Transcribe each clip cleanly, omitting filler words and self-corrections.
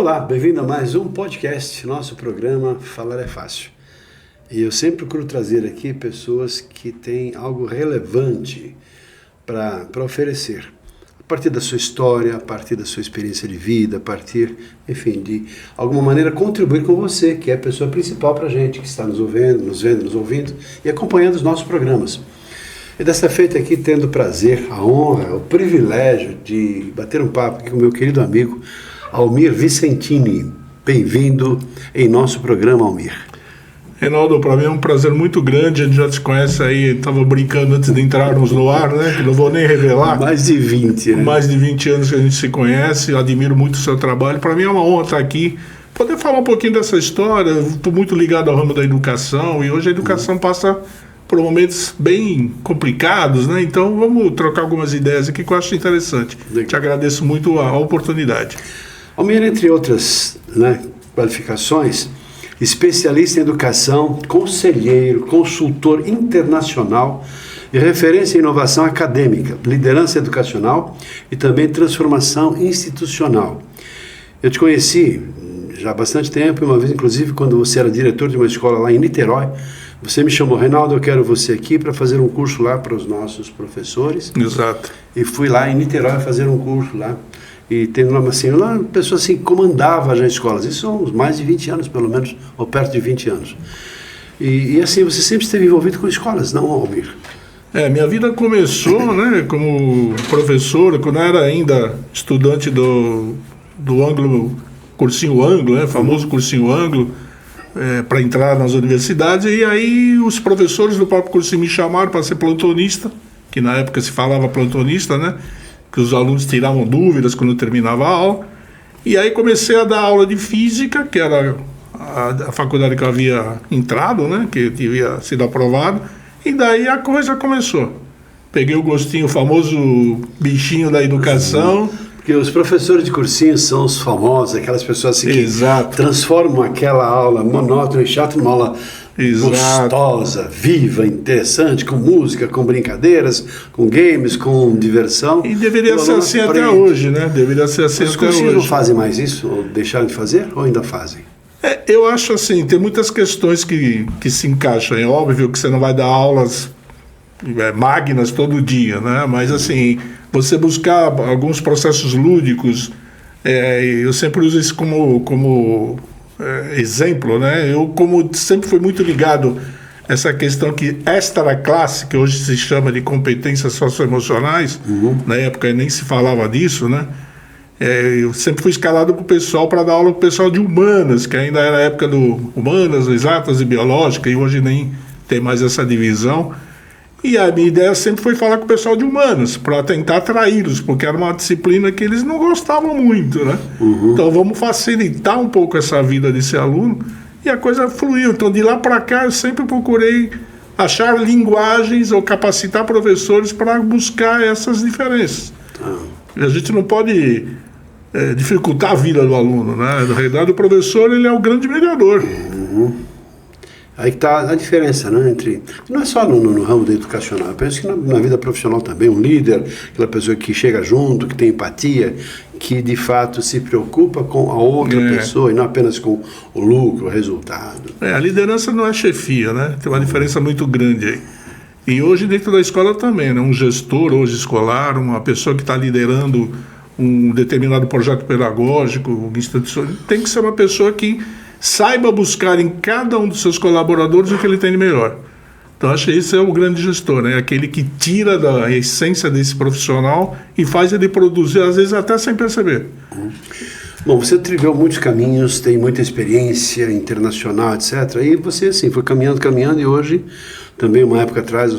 Olá, bem-vindo a mais um podcast, nosso programa Falar é Fácil. E eu sempre procuro trazer aqui pessoas que têm algo relevante para oferecer. A partir da sua história, a partir da sua experiência de vida, a partir, enfim, de alguma maneira contribuir com você, que é a pessoa principal para a gente, que está nos ouvindo, nos ouvindo e acompanhando os nossos programas. E dessa feita aqui, tendo o prazer, a honra, o privilégio de bater um papo aqui com o meu querido amigo Almir Vicentini. Bem-vindo em nosso programa, Almir. Reinaldo, para mim é um prazer muito grande, a gente já te conhece aí, estava brincando antes de entrarmos no ar, né? Que não vou nem revelar. Mais de 20, né? Mais de 20 anos que a gente se conhece, eu admiro muito o seu trabalho. Para mim é uma honra estar aqui, poder falar um pouquinho dessa história. Estou muito ligado ao ramo da educação e hoje a educação passa por momentos bem complicados, né? Então vamos trocar algumas ideias aqui que eu acho interessante. Legal. Te agradeço muito a oportunidade. Almir, entre outras qualificações, especialista em educação, conselheiro, consultor internacional e referência em inovação acadêmica, liderança educacional e também transformação institucional. Eu te conheci já há bastante tempo, uma vez inclusive quando você era diretor de uma escola lá em Niterói. Você me chamou, Reinaldo, eu quero você aqui para fazer um curso lá para os nossos professores. Exato. E fui lá em Niterói fazer um curso lá. E tendo uma pessoa assim que comandava já escolas. Isso são mais de 20 anos, pelo menos, ou perto de 20 anos. E assim, você sempre esteve envolvido com escolas, não, Almir? Minha vida começou, né, como professor, quando eu era ainda estudante do Anglo, cursinho Anglo, né, famoso cursinho Anglo, para entrar nas universidades. E aí os professores do próprio cursinho me chamaram para ser plantonista, que na época se falava plantonista, né? Que os alunos tiravam dúvidas quando terminava a aula. E aí comecei a dar aula de física, que era a faculdade que eu havia entrado, né, que havia sido aprovado, e daí a coisa começou. Peguei o gostinho, o famoso bichinho da educação. Porque os professores de cursinho são os famosos, aquelas pessoas assim que transformam aquela aula monótona e chata numa aula gostosa, viva, interessante, com música, com brincadeiras, com games, com diversão. E deveria ser assim até hoje, né? Deveria ser assim até hoje. Os cursinhos não fazem mais isso? Ou deixaram de fazer? Ou ainda fazem? Eu acho assim, tem muitas questões que se encaixam. É óbvio que você não vai dar aulas magnas todo dia, né? Mas assim, você buscar alguns processos lúdicos, eu sempre uso isso como exemplo, né? Eu, como sempre fui muito ligado a essa questão que extra classe, que hoje se chama de competências socioemocionais, na época nem se falava disso, né? Eu sempre fui escalado para o pessoal para dar aula para o pessoal de humanas, que ainda era a época do humanas, exatas e biológica, e hoje nem tem mais essa divisão. E a minha ideia sempre foi falar com o pessoal de humanas, para tentar atraí-los, porque era uma disciplina que eles não gostavam muito, né? Então vamos facilitar um pouco essa vida desse aluno, e a coisa fluiu. Então de lá para cá eu sempre procurei achar linguagens ou capacitar professores para buscar essas diferenças. A gente não pode dificultar a vida do aluno, né? Na realidade o professor, ele é o grande mediador. Aí que está a diferença, né, entre... Não é só no ramo da educacional, eu penso que na vida profissional também, um líder, aquela pessoa que chega junto, que tem empatia, que de fato se preocupa com a outra pessoa e não apenas com o lucro, o resultado. A liderança não é chefia, né? Tem uma diferença muito grande aí. E hoje dentro da escola também, né? Um gestor hoje escolar, uma pessoa que está liderando um determinado projeto pedagógico, tem que ser uma pessoa que saiba buscar em cada um dos seus colaboradores o que ele tem de melhor. Então acho que esse é o grande gestor, né? Aquele que tira da essência desse profissional e faz ele produzir, às vezes até sem perceber. Bom, você trilhou muitos caminhos, tem muita experiência internacional, etc. E você, assim, foi caminhando e hoje, também uma época atrás, eu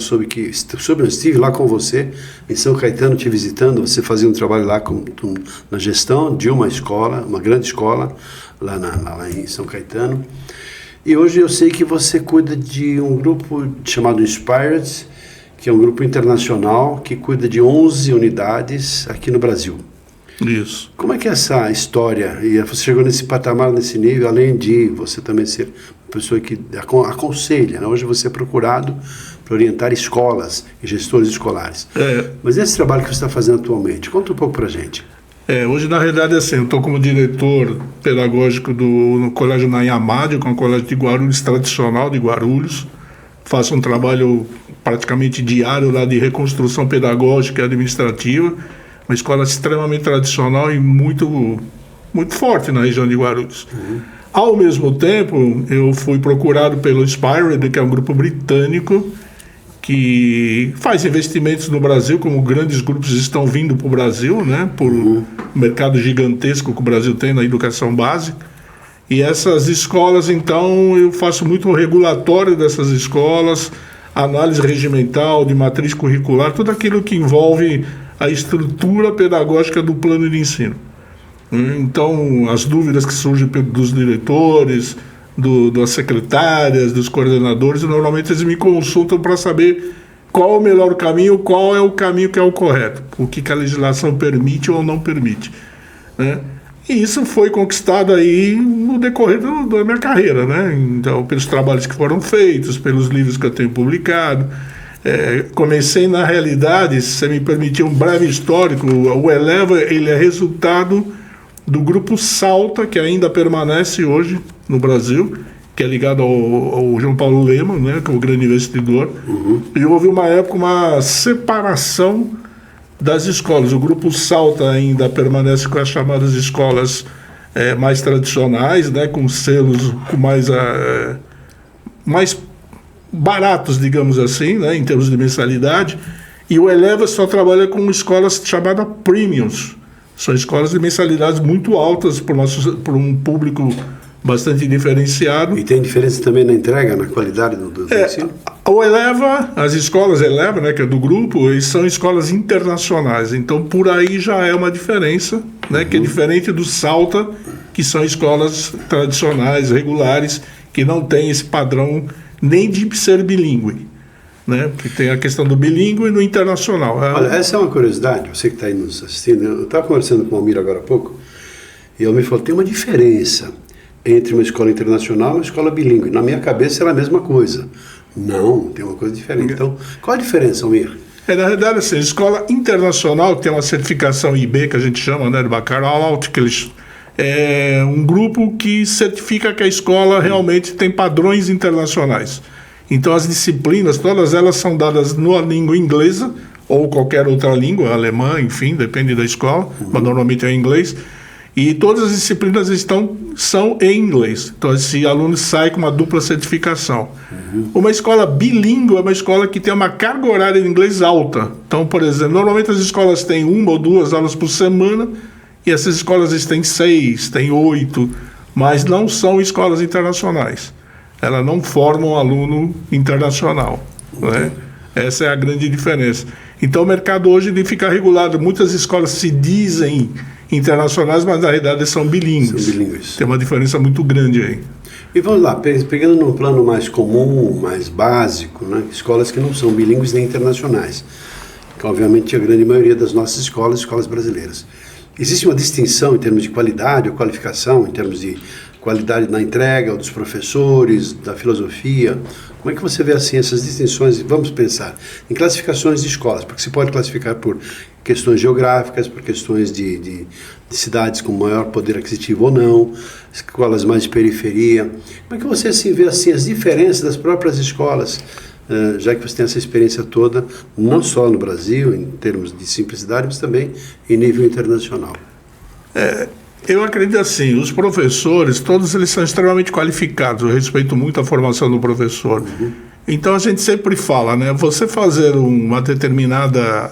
estive lá com você, em São Caetano, te visitando, você fazia um trabalho lá na gestão de uma escola, uma grande escola, lá em São Caetano. E hoje eu sei que você cuida de um grupo chamado Inspired, que é um grupo internacional que cuida de 11 unidades aqui no Brasil. Isso. Como é que é essa história? E você chegou nesse patamar, nesse nível, além de você também ser uma pessoa que aconselha, né? Hoje você é procurado para orientar escolas e gestores escolares. Mas esse trabalho que você está fazendo atualmente, conta um pouco para a gente. Hoje, na realidade, assim, eu estou como diretor pedagógico no Colégio Nayamade, que é um colégio de Guarulhos, tradicional de Guarulhos. Faço um trabalho praticamente diário lá de reconstrução pedagógica e administrativa. Uma escola extremamente tradicional e muito, muito forte na região de Guarulhos. Ao mesmo tempo, eu fui procurado pelo Inspired, que é um grupo britânico que faz investimentos no Brasil, como grandes grupos estão vindo para o Brasil, né, por um mercado gigantesco que o Brasil tem na educação básica. E essas escolas, então, eu faço muito regulatório dessas escolas, análise regimental, de matriz curricular, tudo aquilo que envolve a estrutura pedagógica do plano de ensino. Então, as dúvidas que surgem dos diretores, das secretárias, dos coordenadores, normalmente eles me consultam para saber qual é o melhor caminho, qual é o caminho que é o correto, o que a legislação permite ou não permite, né? E isso foi conquistado aí no decorrer da minha carreira, né? Então, pelos trabalhos que foram feitos, pelos livros que eu tenho publicado. Comecei, na realidade, se você me permitir um breve histórico, o Eleva, ele é resultado do grupo Salta, que ainda permanece hoje no Brasil, que é ligado ao João Paulo Lemann, né, que é o grande investidor. E houve uma época, uma separação das escolas. O grupo Salta ainda permanece com as chamadas escolas mais tradicionais, né, com selos com mais baratos, digamos assim, né, em termos de mensalidade. E o Eleva só trabalha com escolas chamadas premiums. São escolas de mensalidades muito altas por um público bastante diferenciado. E tem diferença também na entrega, na qualidade do ensino? O Eleva, as escolas Eleva, né, que é do grupo, eles são escolas internacionais. Então, por aí já é uma diferença, né, que é diferente do Salta, que são escolas tradicionais, regulares, que não tem esse padrão nem de ser bilíngue, né? Porque tem a questão do bilíngue e no internacional. Olha, essa é uma curiosidade, você que está aí nos assistindo. Eu estava conversando com o Almir agora há pouco, e ele me falou, tem uma diferença entre uma escola internacional e uma escola bilíngue. Na minha cabeça era a mesma coisa. Não, tem uma coisa diferente. Então, qual a diferença, Almir? Na realidade, assim, a escola internacional, que tem uma certificação IB, que a gente chama, né, de Bacalaureate, que eles... é um grupo que certifica que a escola realmente tem padrões internacionais. Então, as disciplinas, todas elas são dadas na língua inglesa ou qualquer outra língua, alemã, enfim, depende da escola, mas normalmente é em inglês. E todas as disciplinas são em inglês. Então, esse aluno sai com uma dupla certificação. Uma escola bilíngue é uma escola que tem uma carga horária de inglês alta. Então, por exemplo, normalmente as escolas têm 1 ou 2 aulas por semana, e essas escolas têm 6, têm 8, mas não são escolas internacionais. Elas não formam aluno internacional, né? Essa é a grande diferença. Então o mercado hoje ele fica regulado. Muitas escolas se dizem internacionais, mas na realidade são bilíngues. São bilíngues. Tem uma diferença muito grande aí. E vamos lá, pegando num plano mais comum, mais básico, né? Escolas que não são bilíngues nem internacionais, que obviamente a grande maioria das nossas escolas brasileiras. Existe uma distinção em termos de qualidade ou qualificação, em termos de qualidade na entrega, dos professores, da filosofia? Como é que você vê assim essas distinções? Vamos pensar em classificações de escolas, porque se pode classificar por questões geográficas, por questões de cidades com maior poder aquisitivo ou não, escolas mais de periferia. Como é que você assim, vê assim, as diferenças das próprias escolas, já que você tem essa experiência toda, não só no Brasil, em termos de simplicidade, mas também em nível internacional? Eu acredito assim, os professores, todos eles são extremamente qualificados, eu respeito muito a formação do professor. Então a gente sempre fala, né, você fazer uma determinada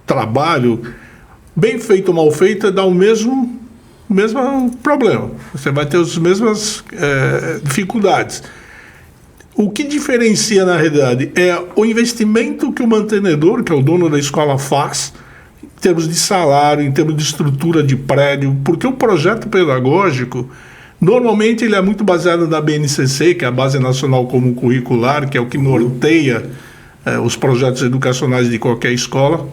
trabalho, bem feito ou mal feito, dá o mesmo problema. Você vai ter as mesmas dificuldades. O que diferencia, na realidade, é o investimento que o mantenedor, que é o dono da escola, faz, em termos de salário, em termos de estrutura de prédio, porque o projeto pedagógico, normalmente ele é muito baseado na BNCC, que é a Base Nacional Comum Curricular, que é o que norteia os projetos educacionais de qualquer escola.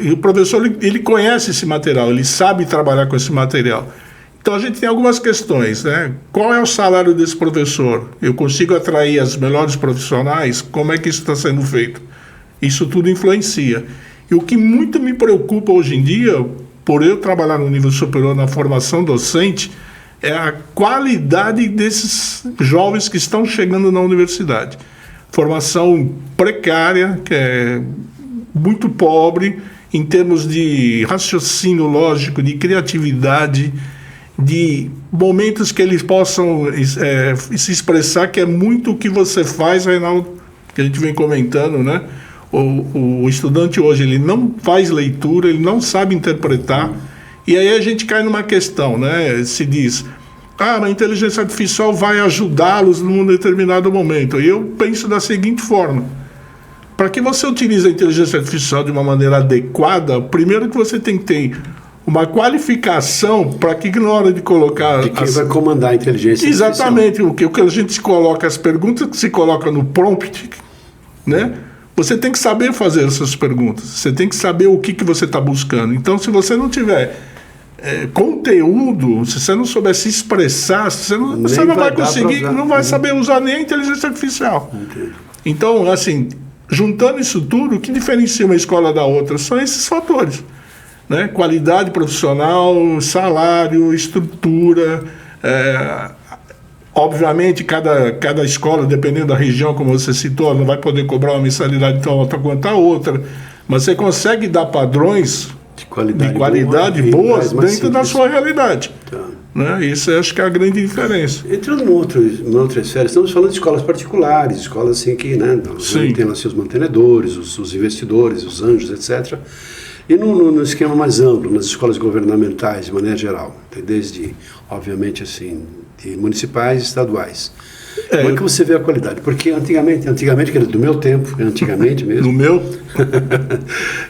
E o professor, ele conhece esse material, ele sabe trabalhar com esse material. Então a gente tem algumas questões, né? Qual é o salário desse professor? Eu consigo atrair as melhores profissionais? Como é que isso está sendo feito? Isso tudo influencia. E o que muito me preocupa hoje em dia, por eu trabalhar no nível superior na formação docente, é a qualidade desses jovens que estão chegando na universidade. Formação precária, que é muito pobre em termos de raciocínio lógico, de criatividade, de momentos que eles possam se expressar, que é muito o que você faz, Reinaldo, que a gente vem comentando, né? O estudante hoje, ele não faz leitura, ele não sabe interpretar, e aí a gente cai numa questão, né? Se diz, a inteligência artificial vai ajudá-los num determinado momento. E eu penso da seguinte forma: para que você utilize a inteligência artificial de uma maneira adequada, primeiro que você tem que ter uma qualificação para que na hora de colocar... De quem vai comandar a inteligência artificial. Exatamente, o que a gente coloca, as perguntas que se coloca no prompt, né? Você tem que saber fazer essas perguntas, você tem que saber o que você está buscando. Então, se você não tiver conteúdo, se você não souber se expressar, você não vai conseguir, não vai saber usar nem a inteligência artificial. Entendi. Então, assim, juntando isso tudo, o que diferencia uma escola da outra são esses fatores, né? Qualidade profissional, salário, estrutura. Obviamente, cada escola, dependendo da região, como você citou, não vai poder cobrar uma mensalidade tão alta quanto a outra, mas você consegue dar padrões de qualidade boas dentro da sua realidade. Tá. Né? Isso eu acho que é a grande diferença. Entrando numa outra esfera, estamos falando de escolas particulares, escolas assim que, né, tem lá seus mantenedores, os investidores, os anjos, etc. E no esquema mais amplo, nas escolas governamentais, de maneira geral, desde, obviamente, assim, de municipais e estaduais. Como é que você vê a qualidade? Porque antigamente, do meu tempo, antigamente mesmo... No meu?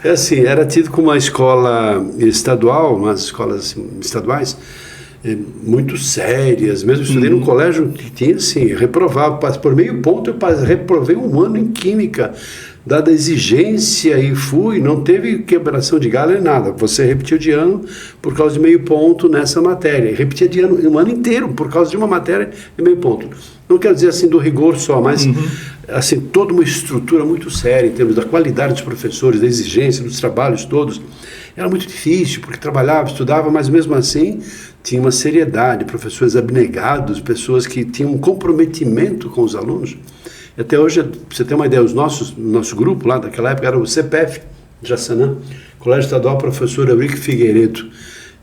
Assim, era tido como uma escola estadual, umas escolas estaduais, muito sérias. Mesmo estudei num colégio que tinha, assim, reprovava. Por meio ponto eu reprovei um ano em Química, dada a exigência, e não teve quebração de galho nem nada. Você repetiu de ano por causa de meio ponto nessa matéria. Repetia de ano, um ano inteiro por causa de uma matéria de meio ponto. Não quero dizer assim do rigor só, mas assim, toda uma estrutura muito séria em termos da qualidade dos professores, da exigência, dos trabalhos todos. Era muito difícil, porque trabalhava, estudava, mas mesmo assim tinha uma seriedade, professores abnegados, pessoas que tinham um comprometimento com os alunos. E até hoje, para você ter uma ideia, nosso grupo lá daquela época era o CPF, Jaçanã, Colégio Estadual Professor Eurico Figueiredo.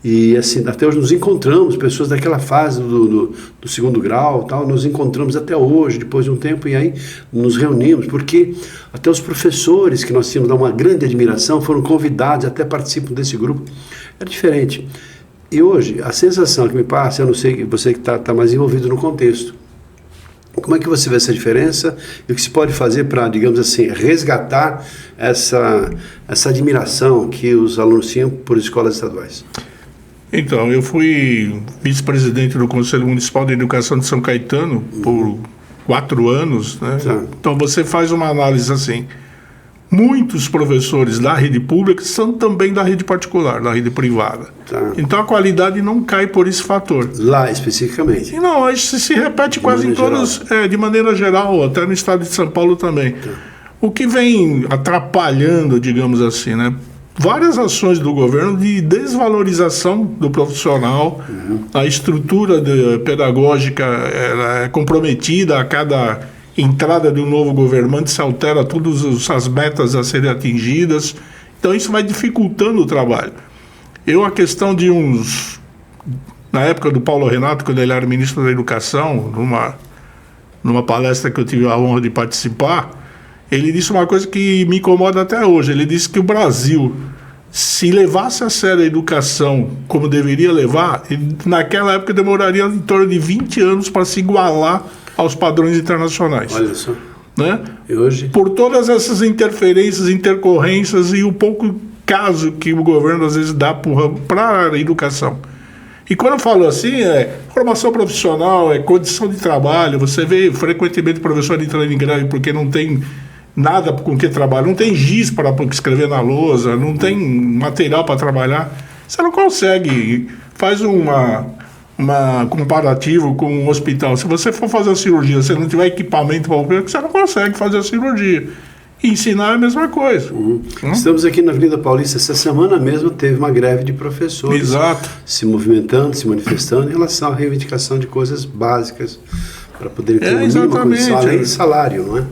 E assim, até hoje nos encontramos, pessoas daquela fase do segundo grau, tal, nos encontramos até hoje, depois de um tempo, e aí nos reunimos, porque até os professores que nós tínhamos uma grande admiração foram convidados, até participam desse grupo. Era diferente. E hoje, a sensação que me passa, eu não sei, você que está mais envolvido no contexto, como é que você vê essa diferença e o que se pode fazer para, digamos assim, resgatar essa admiração que os alunos tinham por escolas estaduais? Então, eu fui vice-presidente do Conselho Municipal de Educação de São Caetano por 4 anos, né? Então, você faz uma análise assim. Muitos professores da rede pública são também da rede particular, da rede privada. Então, a qualidade não cai por esse fator. Lá, especificamente? Não, isso se repete quase em todos, de maneira geral, até no estado de São Paulo também. O que vem atrapalhando, digamos assim, né? Várias ações do governo de desvalorização do profissional, a estrutura pedagógica ela é comprometida a cada entrada de um novo governante, se altera todas as metas a serem atingidas, então isso vai dificultando o trabalho. A questão de na época do Paulo Renato, quando ele era ministro da Educação, numa palestra que eu tive a honra de participar, ele disse uma coisa que me incomoda até hoje. Ele disse que o Brasil, se levasse a sério a educação como deveria levar, naquela época demoraria em torno de 20 anos para se igualar aos padrões internacionais. Olha só. Né? E hoje? Por todas essas interferências, intercorrências e o pouco caso que o governo às vezes dá para a educação. E quando eu falo assim, formação profissional, condição de trabalho. Você vê frequentemente o professor entrando em greve porque não tem nada com que trabalhar, não tem giz para escrever na lousa, não tem material para trabalhar. Você não consegue. Faz uma comparativo com um hospital. Se você for fazer a cirurgia, se não tiver equipamento para operar, você não consegue fazer a cirurgia. ensinar é a mesma coisa. Estamos aqui na Avenida Paulista, essa semana mesmo teve uma greve de professores. Exato. Se movimentando, se manifestando em relação à reivindicação de coisas básicas para poderem ter uma mínima condição, além do salário, não é?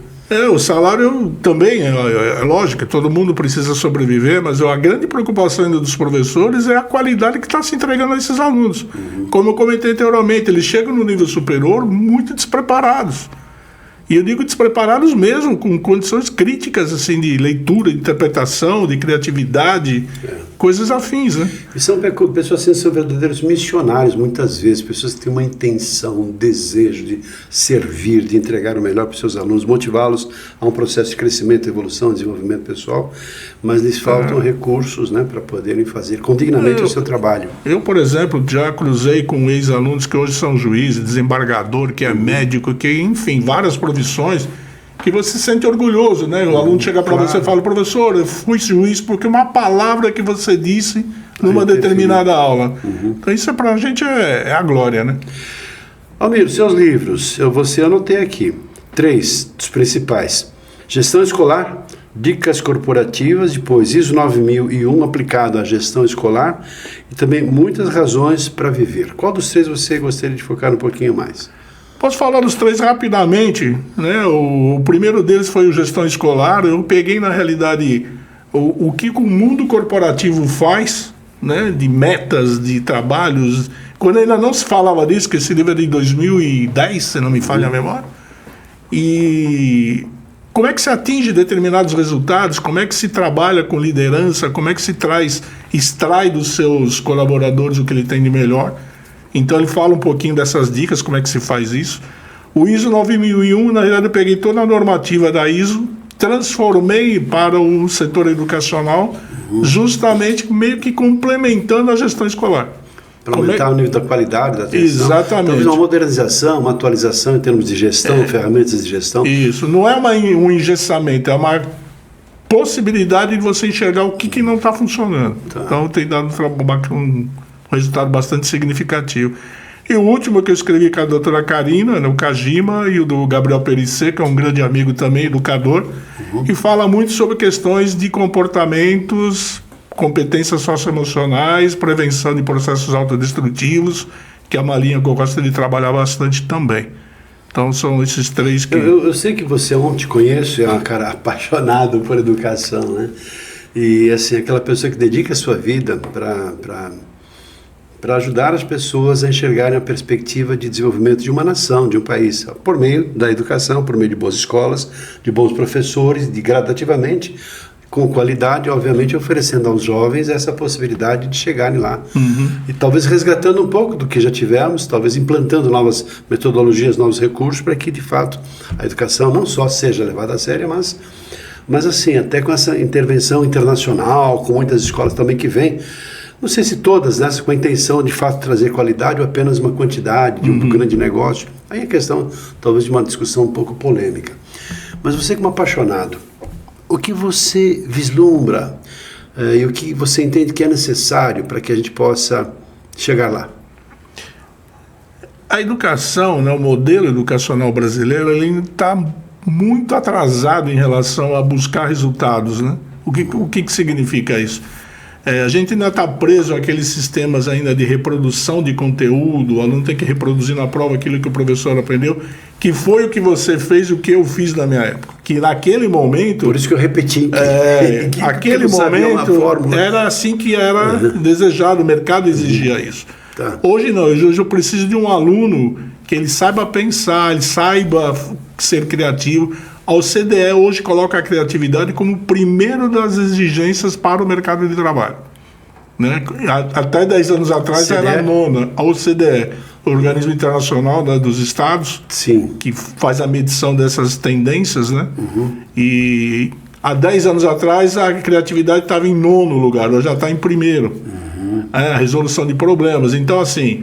O salário também, é lógico, todo mundo precisa sobreviver, mas a grande preocupação ainda dos professores é a qualidade que está se entregando a esses alunos. Como eu comentei anteriormente, eles chegam no nível superior muito despreparados. E eu digo despreparados mesmo, com condições críticas assim, de leitura, de interpretação, de criatividade, coisas afins, né? E são pessoas assim, são verdadeiros missionários, muitas vezes, pessoas que têm uma intenção, um desejo de servir, de entregar o melhor para os seus alunos, motivá-los a um processo de crescimento, evolução, desenvolvimento pessoal, mas lhes faltam recursos, né, para poderem fazer condignamente o seu trabalho. Eu, por exemplo, já cruzei com ex-alunos que hoje são juízes, desembargador, que é médico, que, enfim, várias profissões que você se sente orgulhoso, né? O aluno chega para você e fala: professor, eu fui juiz porque uma palavra que você disse numa determinada aula. Então isso para a gente é a glória, né? Almir, seus livros, eu anotei aqui 3 dos principais: Gestão Escolar, Dicas Corporativas, depois ISO 9001 aplicado à gestão escolar e também Muitas Razões para Viver. Qual dos 3 você gostaria de focar um pouquinho mais? Posso falar dos 3 rapidamente, né? O primeiro deles foi o Gestão Escolar. Eu peguei, na realidade, o que o mundo corporativo faz, né? De metas, de trabalhos. Quando ainda não se falava disso, que esse livro é de 2010, se não me falha a memória. E como é que se atinge determinados resultados, como é que se trabalha com liderança, como é que se extrai dos seus colaboradores o que ele tem de melhor. Então ele fala um pouquinho dessas dicas, como é que se faz isso. O ISO 9001, na realidade eu peguei toda a normativa da ISO, transformei para o setor educacional, justamente meio que complementando a gestão escolar. Para aumentar o nível da qualidade da atenção. Exatamente. Talvez uma modernização, uma atualização em termos de gestão, ferramentas de gestão. Isso, não é um engessamento, é uma possibilidade de você enxergar o que não está funcionando. Tá. Então tem dado um resultado bastante significativo. E o último que eu escrevi com a doutora Karina, né, o Kajima, e o do Gabriel Perissé, que é um grande amigo também, educador, que fala muito sobre questões de comportamentos, competências socioemocionais, prevenção de processos autodestrutivos, que é uma linha que eu gosto de trabalhar bastante também. Então são esses 3 que... Eu sei que você, eu te conheço, é um cara apaixonado por educação, né? E assim, aquela pessoa que dedica a sua vida para ajudar as pessoas a enxergarem a perspectiva de desenvolvimento de uma nação, de um país, por meio da educação, por meio de boas escolas, de bons professores, de gradativamente, com qualidade, obviamente oferecendo aos jovens essa possibilidade de chegarem lá. E talvez resgatando um pouco do que já tivemos, talvez implantando novas metodologias, novos recursos, para que, de fato, a educação não só seja levada a sério, mas assim, até com essa intervenção internacional, com muitas escolas também que vêm, não sei se todas, né, com a intenção de fato trazer qualidade ou apenas uma quantidade de um grande negócio. Aí é questão talvez de uma discussão um pouco polêmica. Mas você como apaixonado, o que você vislumbra e o que você entende que é necessário para que a gente possa chegar lá? A educação, né, o modelo educacional brasileiro, ele está muito atrasado em relação a buscar resultados, né? O que significa isso? A gente ainda está preso àqueles sistemas ainda de reprodução de conteúdo, o aluno tem que reproduzir na prova aquilo que o professor aprendeu, que foi o que você fez e o que eu fiz na minha época. Que naquele momento... Por isso que eu repeti. Aquele momento era assim que era desejado, o mercado exigia isso. Tá. Hoje não, hoje eu preciso de um aluno que ele saiba pensar, ele saiba ser criativo. A OCDE hoje coloca a criatividade como o primeiro das exigências para o mercado de trabalho. Né? Até 10 anos atrás era a nona, a OCDE, o Organismo Internacional, né, dos Estados, Sim. que faz a medição dessas tendências. Né? E há 10 anos atrás a criatividade estava em 9º lugar, ela já está em 1º. A resolução de problemas. Então, assim...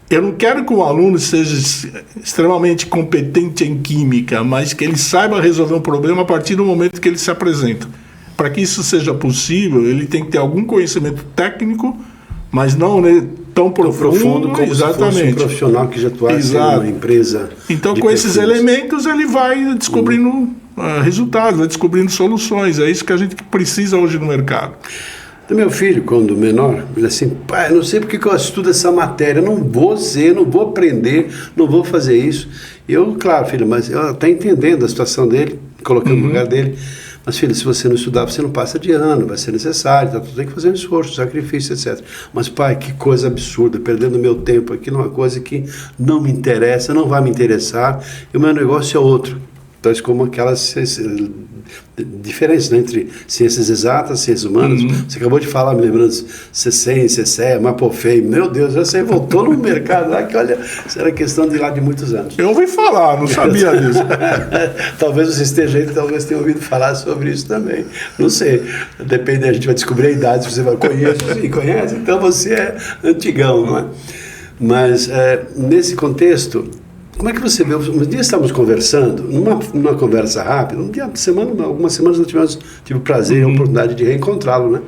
Eu não quero que o aluno seja extremamente competente em química, mas que ele saiba resolver um problema a partir do momento que ele se apresenta. Para que isso seja possível, ele tem que ter algum conhecimento técnico, mas não, né, tão profundo como exatamente. Se fosse um profissional que já atuasse em uma empresa. Então, com esses elementos, ele vai descobrindo resultados, vai descobrindo soluções. É isso que a gente precisa hoje no mercado. O meu filho, quando menor, ele assim, pai, não sei porque que eu estudo essa matéria, não vou aprender, não vou fazer isso. E eu, claro, filho, mas eu até entendendo a situação dele, colocando no lugar dele, mas filho, se você não estudar, você não passa de ano, vai ser necessário, tá, tu tem que fazer um esforço, sacrifício, etc. Mas pai, que coisa absurda, perdendo meu tempo aqui numa coisa que não me interessa, não vai me interessar, e o meu negócio é outro. Então, como aquelas diferenças, né, entre ciências exatas, ciências humanas. Você acabou de falar, me lembrando, CECEM, CECEA, Mapofei, meu Deus, você voltou no mercado lá que, olha, isso era questão de lá de muitos anos. Eu ouvi falar, não sabia disso. Talvez você esteja aí, talvez tenha ouvido falar sobre isso também. Não sei, depende, a gente vai descobrir a idade, se você vai, conhece, então você é antigão, não é? Mas, nesse contexto, como é que você vê? Um dia estávamos conversando, numa conversa rápida, algumas semanas eu tive o prazer e a oportunidade de reencontrá-lo, né?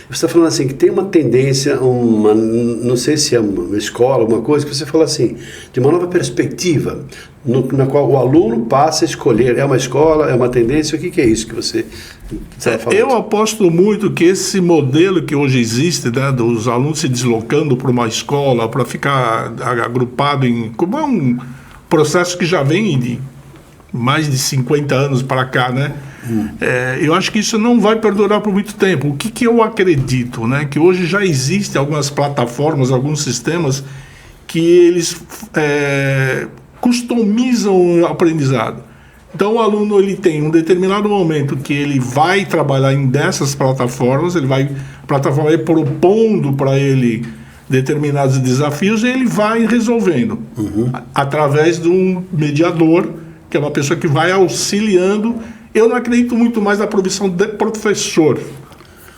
Você está falando assim, que tem uma tendência, não sei se é uma escola, alguma coisa, que você fala assim, de uma nova perspectiva, na qual o aluno passa a escolher, é uma escola, é uma tendência, o que é isso que você está falando? Eu aposto muito que esse modelo que hoje existe, né, dos alunos se deslocando para uma escola, para ficar agrupado como é um processo que já vem de mais de 50 anos para cá, né? Eu acho que isso não vai perdurar por muito tempo. O que eu acredito, né? Que hoje já existem algumas plataformas, alguns sistemas que eles customizam o aprendizado. Então o aluno ele tem um determinado momento que ele vai trabalhar em dessas plataformas, a plataforma vai propondo para ele determinados desafios e ele vai resolvendo através de um mediador, que é uma pessoa que vai auxiliando. Eu não acredito muito mais na provisão de professor,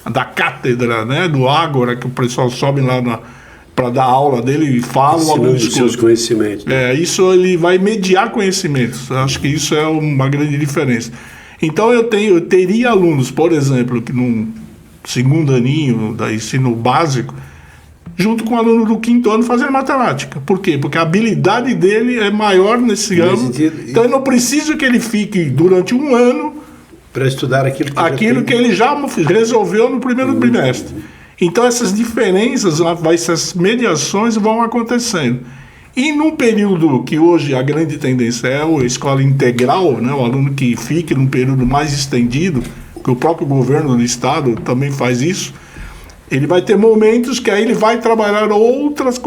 da cátedra, né, do ágora, que o pessoal sobe lá para dar aula dele e fala o aluno escuta. Seus conhecimentos. Isso ele vai mediar conhecimentos. Acho que isso é uma grande diferença. Então eu teria alunos, por exemplo, que no segundo aninho da ensino básico, junto com o aluno do quinto ano fazendo matemática. Por quê? Porque a habilidade dele é maior nesse ano. Então eu não preciso que ele fique durante um ano para estudar aquilo que ele já resolveu no primeiro trimestre. Então essas diferenças, essas mediações vão acontecendo. E num período que hoje a grande tendência é a escola integral, né, o aluno que fique num período mais estendido, que o próprio governo do estado também faz isso, ele vai ter momentos que aí ele vai trabalhar outras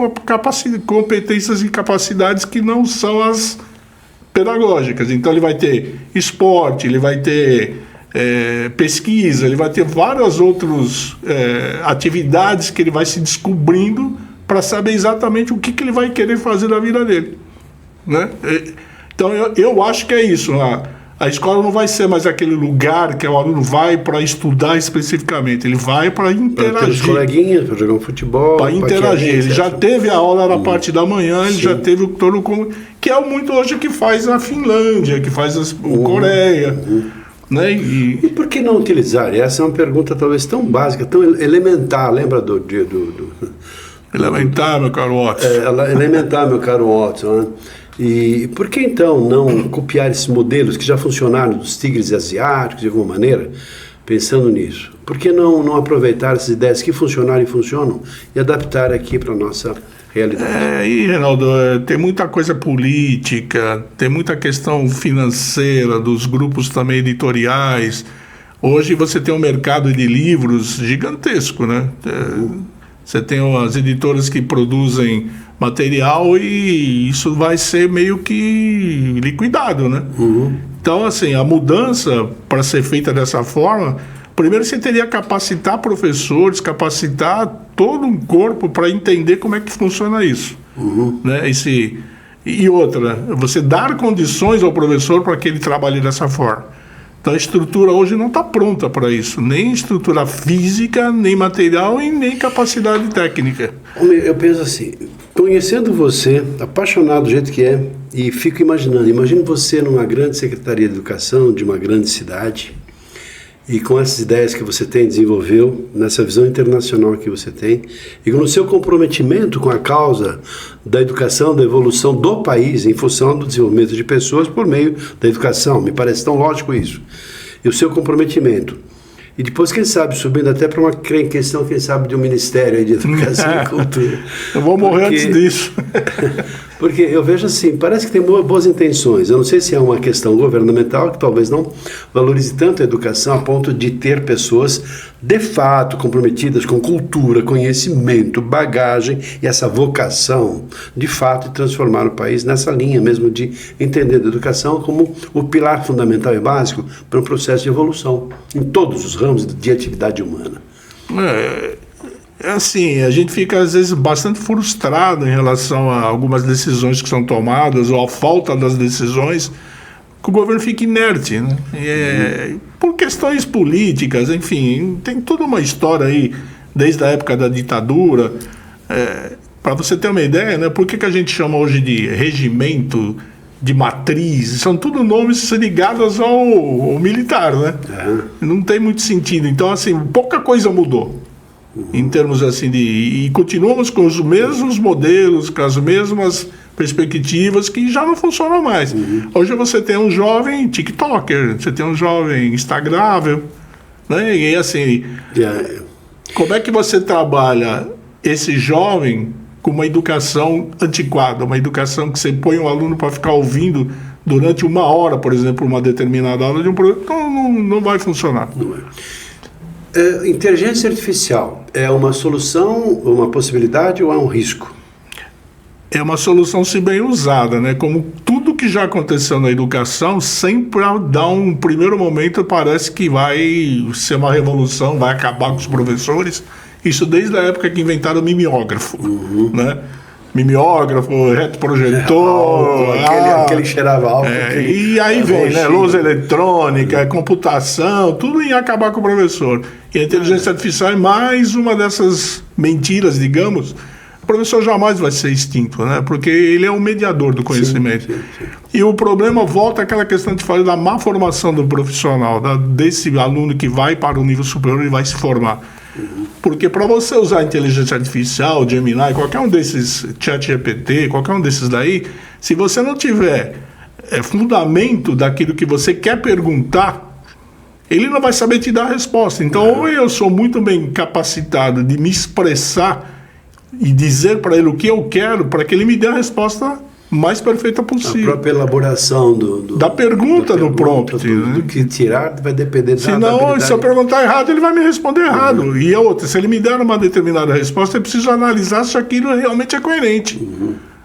competências e capacidades que não são as pedagógicas. Então ele vai ter esporte, ele vai ter pesquisa, ele vai ter várias outras atividades que ele vai se descobrindo para saber exatamente o que ele vai querer fazer na vida dele, né? Então eu acho que é isso. A escola não vai ser mais aquele lugar que o aluno vai para estudar especificamente. Ele vai para interagir. Para ter os coleguinhas, para jogar um futebol. Para interagir. Ele já teve a aula na parte da manhã, ele já teve o todo que é muito hoje que faz a Finlândia, que faz a Coreia. Né? E por que não utilizar? Essa é uma pergunta talvez tão básica, tão elementar. Lembra do elementar, meu caro Watson. Elementar, meu caro Watson, né? E por que então não copiar esses modelos que já funcionaram dos tigres asiáticos de alguma maneira, pensando nisso? Por que não aproveitar essas ideias que funcionaram e funcionam e adaptar aqui para a nossa realidade? E Reinaldo, tem muita coisa política, tem muita questão financeira, dos grupos também editoriais. Hoje você tem um mercado de livros gigantesco, né? Você tem as editoras que produzem material e isso vai ser meio que liquidado, né? Então, assim, a mudança para ser feita dessa forma, primeiro você teria que capacitar professores, capacitar todo um corpo para entender como é que funciona isso, né? E outra, você dar condições ao professor para que ele trabalhe dessa forma. Então a estrutura hoje não está pronta para isso, nem estrutura física, nem material e nem capacidade técnica. Eu penso assim, conhecendo você, apaixonado do jeito que é, e fico imaginando, imagine você numa grande secretaria de educação de uma grande cidade, e com essas ideias que você tem, desenvolveu, nessa visão internacional que você tem, e no seu comprometimento com a causa da educação, da evolução do país, em função do desenvolvimento de pessoas por meio da educação, me parece tão lógico isso, e o seu comprometimento. E depois, quem sabe, subindo até para uma questão, quem sabe, de um ministério aí de educação e cultura. Eu vou morrer antes disso. Porque eu vejo assim, parece que tem boas intenções. Eu não sei se é uma questão governamental que talvez não valorize tanto a educação a ponto de ter pessoas de fato comprometidas com cultura, conhecimento, bagagem e essa vocação de fato de transformar o país nessa linha mesmo de entender a educação como o pilar fundamental e básico para um processo de evolução em todos os ramos de atividade humana. É assim, a gente fica às vezes bastante frustrado em relação a algumas decisões que são tomadas ou a falta das decisões, que o governo fica inerte, né? Por questões políticas, enfim, tem toda uma história aí desde a época da ditadura. Para você ter uma ideia, né, por que a gente chama hoje de regimento, de matriz? São tudo nomes ligados ao militar, né? Não tem muito sentido. Então, assim, pouca coisa mudou. Em termos assim e continuamos com os mesmos modelos, com as mesmas perspectivas que já não funcionam mais. Hoje você tem um jovem TikToker, você tem um jovem Instagramável, né? E assim, como é que você trabalha esse jovem com uma educação antiquada, uma educação que você põe um aluno para ficar ouvindo durante 1 hora, por exemplo, uma determinada aula de um programa? Não vai funcionar. Não é. Inteligência artificial é uma solução, uma possibilidade ou é um risco? É uma solução se bem usada, né? Como tudo que já aconteceu na educação, sempre dá um primeiro momento, parece que vai ser uma revolução, vai acabar com os professores. Isso desde a época que inventaram o mimeógrafo, né? Mimeógrafo, retroprojetor, aquele cheirava álcool. E aí vem, né? Luz eletrônica, computação, tudo em acabar com o professor. E a inteligência artificial é mais uma dessas mentiras, digamos. O professor jamais vai ser extinto, né? Porque ele é o mediador do conhecimento. Sim. E o problema volta àquela questão de falar da má formação do profissional, desse aluno que vai para o nível superior e vai se formar. Porque para você usar a inteligência artificial, Gemini, qualquer um desses, ChatGPT, qualquer um desses daí, se você não tiver fundamento daquilo que você quer perguntar, ele não vai saber te dar a resposta. Então, ou eu sou muito bem capacitado de me expressar e dizer para ele o que eu quero, para que ele me dê a resposta mais perfeita possível. A própria elaboração da pergunta do prompt. Do que tirar vai depender da habilidade. Se eu perguntar errado, ele vai me responder errado. E a outra, se ele me der uma determinada resposta, eu preciso analisar se aquilo realmente é coerente.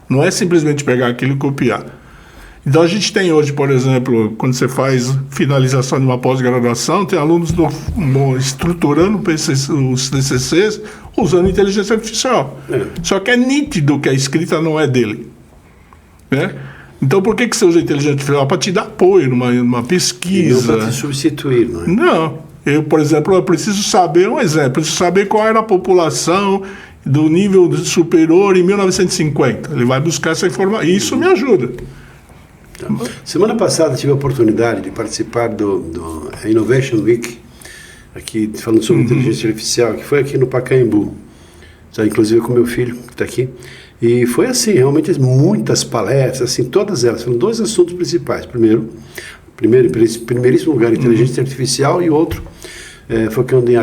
Não é simplesmente pegar aquilo e copiar. Então a gente tem hoje, por exemplo, quando você faz finalização de uma pós-graduação, tem alunos estruturando os TCCs usando inteligência artificial. Só que é nítido que a escrita não é dele. Né? Então, por que você usa a inteligência artificial? Para te dar apoio numa pesquisa. E não para te substituir, não é? Não. Eu, por exemplo, eu preciso saber um exemplo. Preciso saber qual era a população do nível superior em 1950. Ele vai buscar essa informação. E isso me ajuda. Tá. Semana passada tive a oportunidade de participar do Innovation Week, aqui falando sobre inteligência artificial, que foi aqui no Pacaembu. Já, inclusive com meu filho, que está aqui. E foi assim, realmente muitas palestras, assim, todas elas, foram 2 assuntos principais. Primeiríssimo lugar, inteligência artificial, e outro, focando em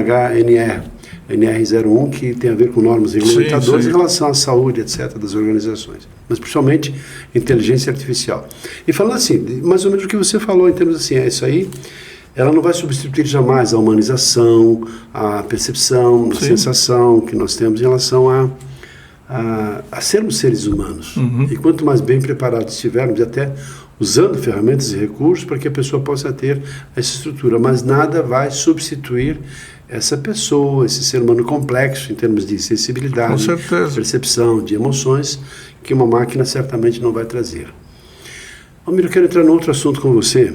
NR01, que tem a ver com normas regulamentadoras em relação à saúde, etc., das organizações. Mas, principalmente, inteligência artificial. E falando assim, mais ou menos o que você falou, em termos assim, isso aí, ela não vai substituir jamais a humanização, a percepção, a sensação que nós temos em relação a sermos seres humanos. E quanto mais bem preparados estivermos, até usando ferramentas e recursos para que a pessoa possa ter essa estrutura, mas nada vai substituir essa pessoa, esse ser humano complexo em termos de sensibilidade, de percepção, de emoções, que uma máquina certamente não vai trazer. Almir, eu quero entrar num outro assunto com você,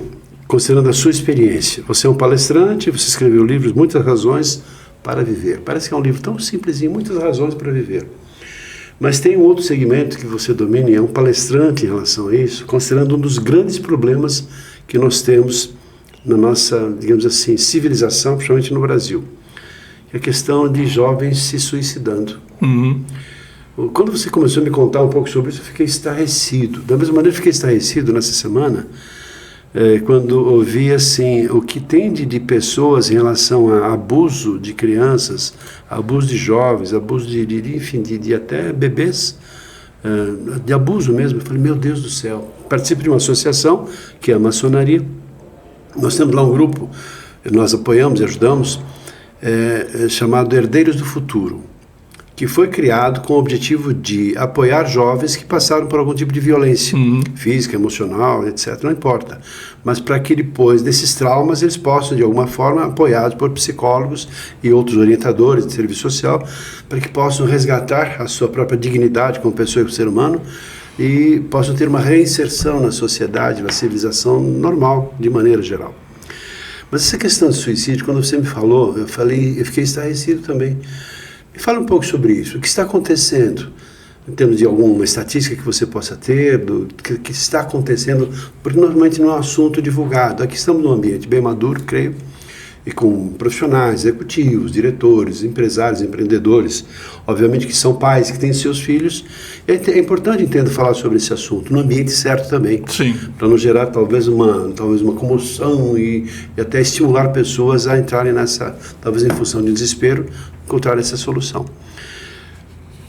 considerando a sua experiência. Você é um palestrante, você escreveu livros, Muitas Razões para Viver. Parece que é um livro tão simplesinho, Muitas Razões para Viver. Mas tem um outro segmento que você domina e é um palestrante em relação a isso, considerando um dos grandes problemas que nós temos na nossa, digamos assim, civilização, principalmente no Brasil. É a questão de jovens se suicidando. Quando você começou a me contar um pouco sobre isso, eu fiquei estarrecido. Da mesma maneira, eu fiquei estarrecido nessa semana, quando ouvi assim, o que tem de pessoas em relação a abuso de crianças, abuso de jovens, abuso enfim, de até bebês, de abuso mesmo. Eu falei, meu Deus do céu. Participo de uma associação, que é a maçonaria. Nós temos lá um grupo, nós apoiamos e ajudamos, chamado Herdeiros do Futuro, que foi criado com o objetivo de apoiar jovens que passaram por algum tipo de violência física, emocional, etc. Não importa. Mas para que depois desses traumas eles possam, de alguma forma, apoiados por psicólogos e outros orientadores de serviço social, para que possam resgatar a sua própria dignidade como pessoa e como ser humano e possam ter uma reinserção na sociedade, na civilização normal, de maneira geral. Mas essa questão de suicídio, quando você me falou, eu fiquei estarrecido também. Me fala um pouco sobre isso. O que está acontecendo, em termos de alguma estatística que você possa ter, do que está acontecendo, porque normalmente não é um assunto divulgado. Aqui estamos num ambiente bem maduro, creio, e com profissionais, executivos, diretores, empresários, empreendedores, obviamente que são pais que têm seus filhos. É importante, entendo, falar sobre esse assunto, no ambiente certo também. Sim. Para não gerar talvez uma comoção e até estimular pessoas a entrarem nessa, talvez em função de desespero, encontrar essa solução.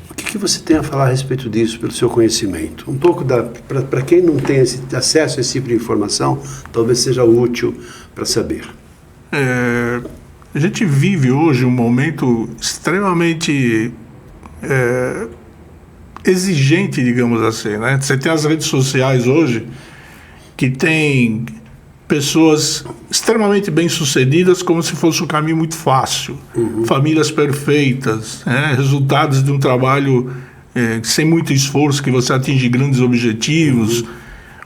O que você tem a falar a respeito disso, pelo seu conhecimento? Um pouco para quem não tem acesso a esse tipo de informação, talvez seja útil para saber. A gente vive hoje um momento extremamente exigente, digamos assim, né? Você tem as redes sociais hoje que tem pessoas extremamente bem-sucedidas como se fosse um caminho muito fácil, famílias perfeitas, resultados de um trabalho sem muito esforço, que você atinge grandes objetivos.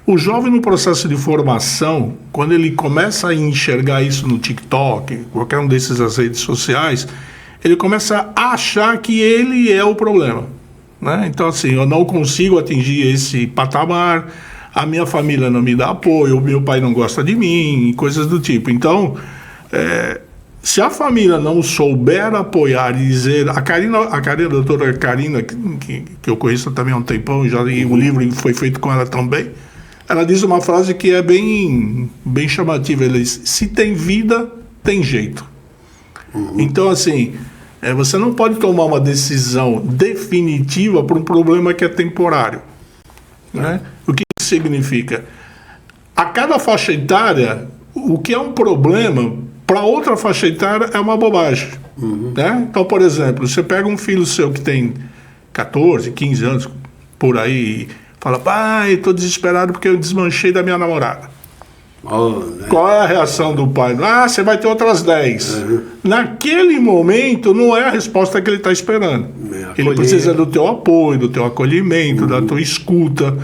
O jovem no processo de formação, quando ele começa a enxergar isso no TikTok, qualquer um desses as redes sociais, ele começa a achar que ele é o problema, né? Então assim, eu não consigo atingir esse patamar, a minha família não me dá apoio, o meu pai não gosta de mim, coisas do tipo. Então, se a família não souber apoiar e dizer... a doutora Karina, que eu conheço também há um tempão, já li um livro e foi feito com ela também, ela diz uma frase que é bem chamativa. Ela diz, se tem vida, tem jeito. Então, assim, você não pode tomar uma decisão definitiva para um problema que é temporário, né? O que isso significa? A cada faixa etária, o que é um problema, para outra faixa etária é uma bobagem. Né? Então, por exemplo, você pega um filho seu que tem 14, 15 anos, por aí... Fala, pai, estou desesperado porque eu desmanchei da minha namorada. Qual é a reação do pai? Você vai ter outras 10. Naquele momento, não é a resposta que ele está esperando. Ele precisa do teu apoio, do teu acolhimento, da tua escuta.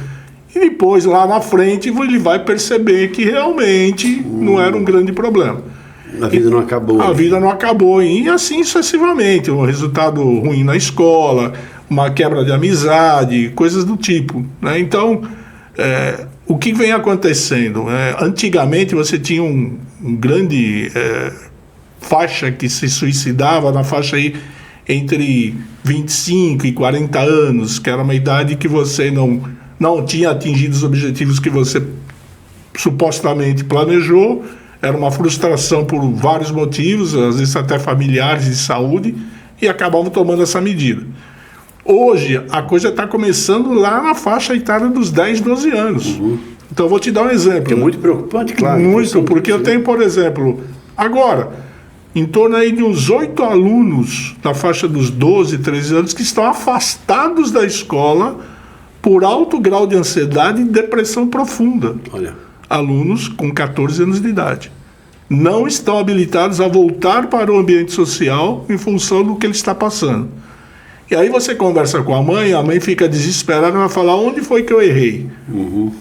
E depois, lá na frente, ele vai perceber que realmente não era um grande problema. A vida não acabou. A vida não acabou. E assim sucessivamente. Um resultado ruim na escola... uma quebra de amizade, coisas do tipo, né? Então, o que vem acontecendo? Antigamente você tinha um grande faixa que se suicidava na faixa aí entre 25 e 40 anos, que era uma idade que você não tinha atingido os objetivos que você supostamente planejou, era uma frustração por vários motivos, às vezes até familiares, de saúde, e acabavam tomando essa medida. Hoje, a coisa está começando lá na faixa etária dos 10, 12 anos. Então, eu vou te dar um exemplo. É muito preocupante, claro. Muito, porque eu tenho, por exemplo, agora, em torno aí de uns 8 alunos na faixa dos 12, 13 anos que estão afastados da escola por alto grau de ansiedade e depressão profunda. Olha. Alunos com 14 anos de idade. Não estão habilitados a voltar para o ambiente social em função do que ele está passando. E aí você conversa com a mãe fica desesperada e vai falar, onde foi que eu errei?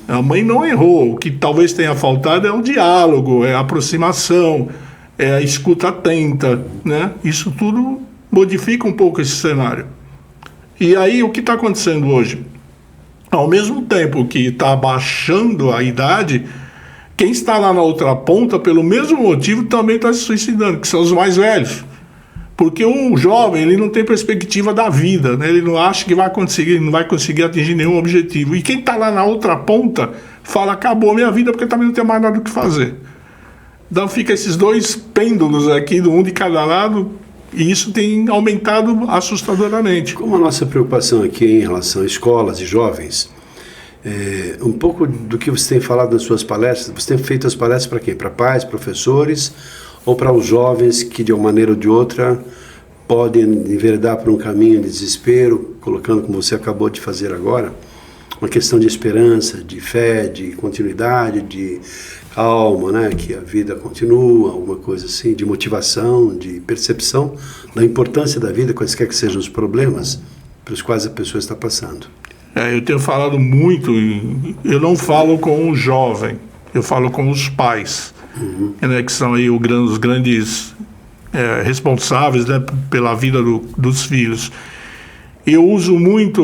A mãe não errou, o que talvez tenha faltado é o diálogo, é a aproximação, é a escuta atenta, né? Isso tudo modifica um pouco esse cenário. E aí o que está acontecendo hoje? Ao mesmo tempo que está abaixando a idade, Quem está lá na outra ponta, pelo mesmo motivo, também está se suicidando, que são os mais velhos. Porque um jovem, ele não tem perspectiva da vida, né? Ele não acha que não vai conseguir atingir nenhum objetivo. E quem está lá na outra ponta fala, acabou a minha vida porque também não tem mais nada o que fazer. Então fica esses dois pêndulos aqui, um de cada lado, e isso tem aumentado assustadoramente. Como a nossa preocupação aqui em relação a escolas e jovens, um pouco do que você tem falado nas suas palestras, você tem feito as palestras para quem? Para pais, professores, ou para os jovens que de uma maneira ou de outra podem enveredar por um caminho de desespero, colocando, como você acabou de fazer agora, uma questão de esperança, de fé, de continuidade, de calma, né? Que a vida continua, alguma coisa assim, de motivação, de percepção da importância da vida, quaisquer que sejam os problemas pelos quais a pessoa está passando. Eu tenho falado muito, eu não falo com o jovem, eu falo com os pais, né, que são aí os grandes responsáveis, né, pela vida dos filhos. Eu uso muito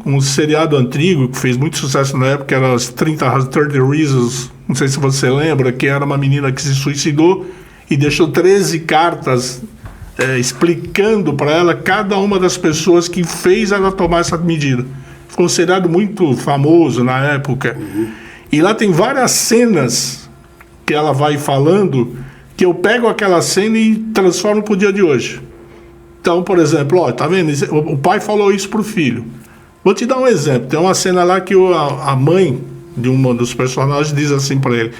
um seriado antigo que fez muito sucesso na época, era as 30 Reasons, não sei se você lembra, que era uma menina que se suicidou e deixou 13 cartas explicando para ela cada uma das pessoas que fez ela tomar essa medida. Foi um seriado muito famoso na época. E lá tem várias cenas que ela vai falando, que eu pego aquela cena e transformo para o dia de hoje. Então, por exemplo, tá vendo? O pai falou isso pro filho. Vou te dar um exemplo. Tem uma cena lá que a mãe de um dos personagens diz assim para ele: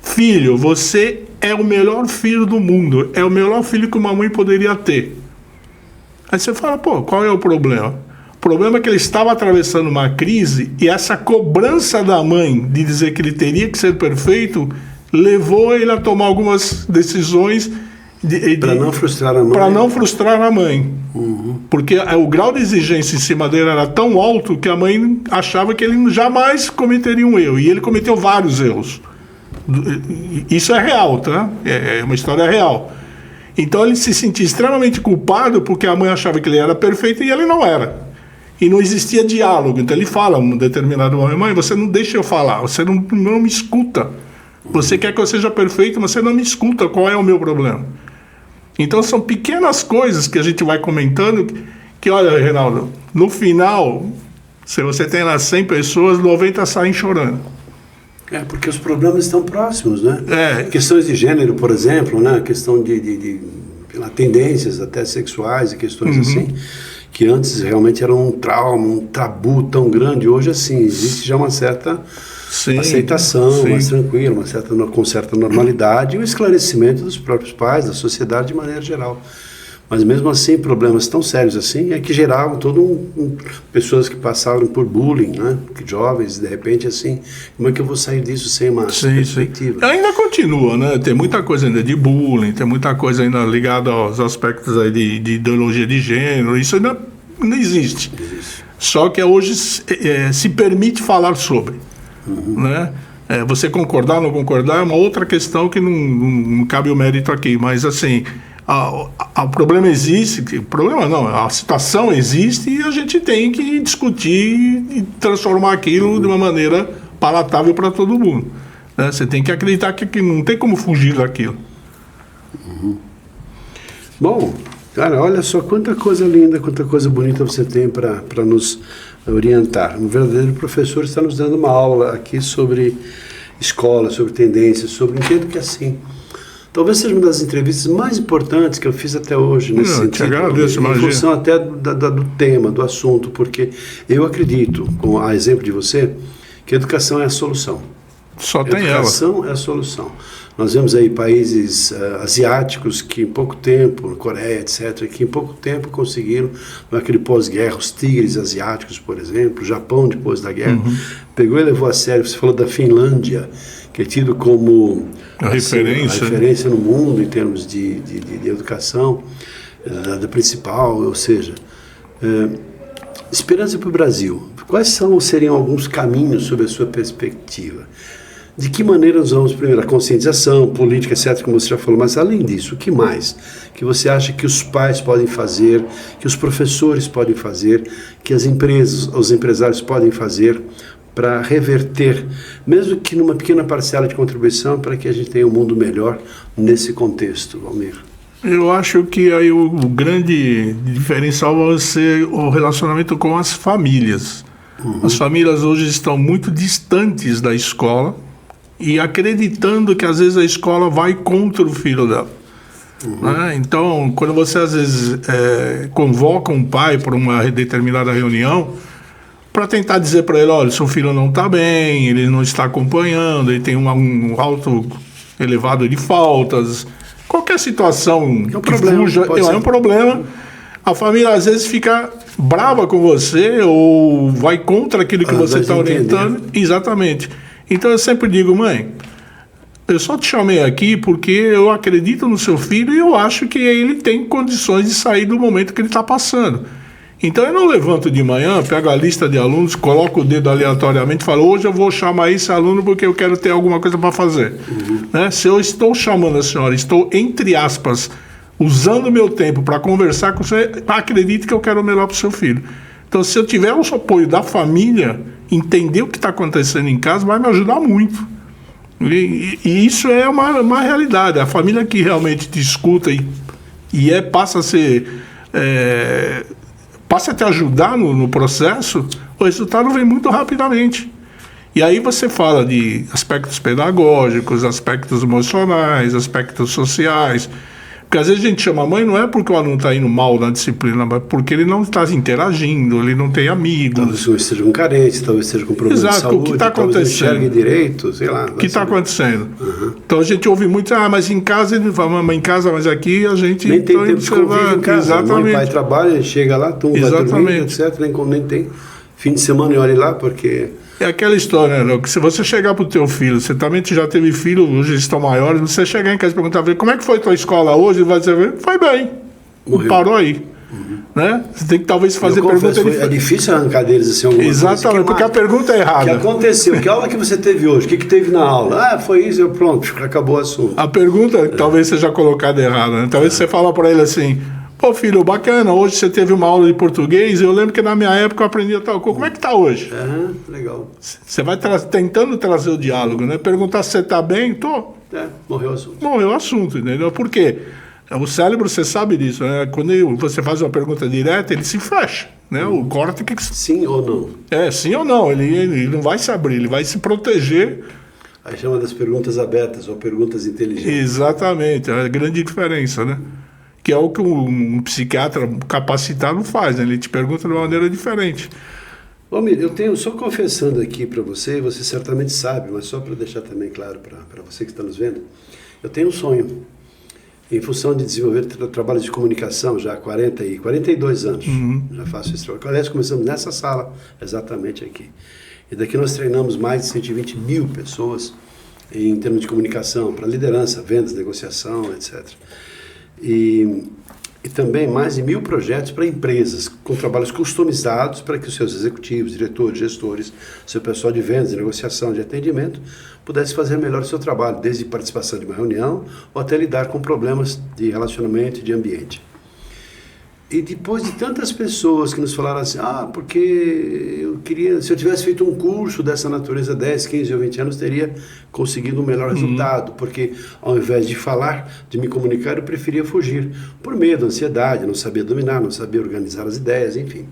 filho, você é o melhor filho do mundo. É o melhor filho que uma mãe poderia ter. Aí você fala, qual é o problema? O problema é que ele estava atravessando uma crise e essa cobrança da mãe de dizer que ele teria que ser perfeito levou ele a tomar algumas decisões para não frustrar a mãe. Para não frustrar a mãe. Porque o grau de exigência em cima dele era tão alto que a mãe achava que ele jamais cometeria um erro. E ele cometeu vários erros. Isso é real, tá? É uma história real. Então ele se sentia extremamente culpado porque a mãe achava que ele era perfeito e ele não era. E não existia diálogo. Então ele fala um determinado momento: mãe, você não deixa eu falar, você não me escuta. Você quer que eu seja perfeito, mas você não me escuta. Qual é o meu problema? Então são pequenas coisas que a gente vai comentando que, olha, Reinaldo, no final, se você tem lá 100 pessoas, 90 saem chorando. Porque os problemas estão próximos, né? Questões de gênero, por exemplo, né? Questão de tendências até sexuais e questões assim, que antes realmente eram um trauma, um tabu tão grande. Hoje, assim, existe já uma certa aceitação, mais tranquila, com certa normalidade, e o esclarecimento dos próprios pais, da sociedade de maneira geral. Mas mesmo assim, problemas tão sérios assim, que geravam pessoas que passaram por bullying, né? Que jovens, de repente, assim, como é que eu vou sair disso sem uma perspectiva? Ainda continua, né? Tem muita coisa ainda de bullying, tem muita coisa ainda ligada aos aspectos aí de ideologia de gênero, isso ainda não existe. Só que hoje se permite falar sobre. Né? Você concordar ou não concordar é uma outra questão que não cabe o mérito aqui, mas assim, o problema existe, a situação existe e a gente tem que discutir e transformar aquilo de uma maneira palatável para todo mundo, né? Você tem que acreditar que não tem como fugir daquilo. Bom, cara, olha só quanta coisa linda, quanta coisa bonita você tem para nos orientar. Um verdadeiro professor está nos dando uma aula aqui sobre escola, sobre tendências, sobre entendo que assim, talvez seja uma das entrevistas mais importantes que eu fiz até hoje nesse sentido. Te agradeço, em função até do tema, do assunto, porque eu acredito, a exemplo de você, que a educação é a solução. Só tem ela. A educação é a solução. Nós vemos aí países asiáticos que em pouco tempo, Coreia, etc., que em pouco tempo conseguiram, naquele pós-guerra, os tigres asiáticos, por exemplo, o Japão depois da guerra, pegou e levou a sério. Você falou da Finlândia, que é tido como a referência no mundo em termos de educação, da principal, ou seja, esperança para o Brasil. Quais seriam alguns caminhos sob a sua perspectiva? De que maneira nós vamos, primeiro, a conscientização, política, etc., como você já falou, mas além disso, o que mais que você acha que os pais podem fazer, que os professores podem fazer, que as empresas, os empresários podem fazer para reverter, mesmo que numa pequena parcela de contribuição, para que a gente tenha um mundo melhor nesse contexto, Valmir? Eu acho que aí o grande diferencial vai ser o relacionamento com as famílias. As famílias hoje estão muito distantes da escola e acreditando que às vezes a escola vai contra o filho dela. Né? Então, quando você às vezes convoca um pai para uma determinada reunião, para tentar dizer para ele, olha, seu filho não está bem, ele não está acompanhando, ele tem um alto elevado de faltas, qualquer situação que fuja, é um problema. A família às vezes fica brava com você ou vai contra aquilo que você está orientando. Exatamente. Então eu sempre digo, mãe, eu só te chamei aqui porque eu acredito no seu filho e eu acho que ele tem condições de sair do momento que ele está passando. Então eu não levanto de manhã, pego a lista de alunos, coloco o dedo aleatoriamente e falo, hoje eu vou chamar esse aluno porque eu quero ter alguma coisa para fazer. Né? Se eu estou chamando a senhora, estou, entre aspas, usando meu tempo para conversar com você, acredite que eu quero o melhor para o seu filho. Então, se eu tiver o apoio da família, entender o que está acontecendo em casa, vai me ajudar muito. E isso é uma realidade. A família que realmente te escuta passa a ser... passa a te ajudar no processo, o resultado vem muito rapidamente. E aí você fala de aspectos pedagógicos, aspectos emocionais, aspectos sociais. Porque às vezes a gente chama a mãe não é porque o aluno está indo mal na disciplina, mas porque ele não está interagindo, ele não tem amigos. Talvez seja um carente, talvez seja com problema de saúde, o que está acontecendo? Não enxergue direito, sei lá. O que está acontecendo? Então a gente ouve muito, mas em casa ele fala, mamãe, em casa, mas aqui a gente... Nem tem tempo de convívio em casa. Exatamente. Mãe e pai trabalham, chega lá, tu vai dormir, etc. Nem tem fim de semana e olhe lá, porque... É aquela história, né? Que se você chegar pro teu filho, você também já teve filho, hoje eles estão maiores, você chegar em casa e perguntar, como é que foi tua escola hoje? Ele vai dizer, foi bem, parou aí. Né? Você tem que talvez fazer pergunta... É difícil arrancar deles assim alguma coisa. Exatamente, porque a pergunta é errada. O que aconteceu? Que aula que você teve hoje? O que teve na aula? Foi isso, pronto, acabou o assunto. A pergunta talvez seja colocada errada, né? Talvez você fala para ele assim... Pô, filho, bacana, hoje você teve uma aula de português, eu lembro que na minha época eu aprendi tal coisa. Como é que tá hoje? Legal. Você vai tentando trazer o diálogo, né? Perguntar se você tá bem, tô. Morreu o assunto. Morreu o assunto, entendeu? Por quê? O cérebro, você sabe disso, né? Quando você faz uma pergunta direta, ele se fecha, né? O córtex... Sim ou não? Sim ou não. Ele não vai se abrir, ele vai se proteger. Aí chama das perguntas abertas ou perguntas inteligentes. Exatamente, é a grande diferença, né? Que é o que um psiquiatra capacitado faz, né? Ele te pergunta de uma maneira diferente. Valmir, eu tenho, só confessando aqui para você certamente sabe, mas só para deixar também claro para você que está nos vendo, eu tenho um sonho, em função de desenvolver trabalhos de comunicação já há 42 anos, já faço esse trabalho. Aliás, começamos nessa sala, exatamente aqui. E daqui nós treinamos mais de 120 mil pessoas em termos de comunicação, para liderança, vendas, negociação, etc. E também mais de 1000 projetos para empresas, com trabalhos customizados para que os seus executivos, diretores, gestores, seu pessoal de vendas, de negociação, de atendimento, pudesse fazer melhor o seu trabalho, desde participação de uma reunião ou até lidar com problemas de relacionamento e de ambiente. E depois de tantas pessoas que nos falaram assim, porque eu queria, se eu tivesse feito um curso dessa natureza 10, 15 ou 20 anos, teria conseguido um melhor resultado, porque ao invés de falar, de me comunicar, eu preferia fugir, por medo, ansiedade, não sabia dominar, não sabia organizar as ideias, enfim.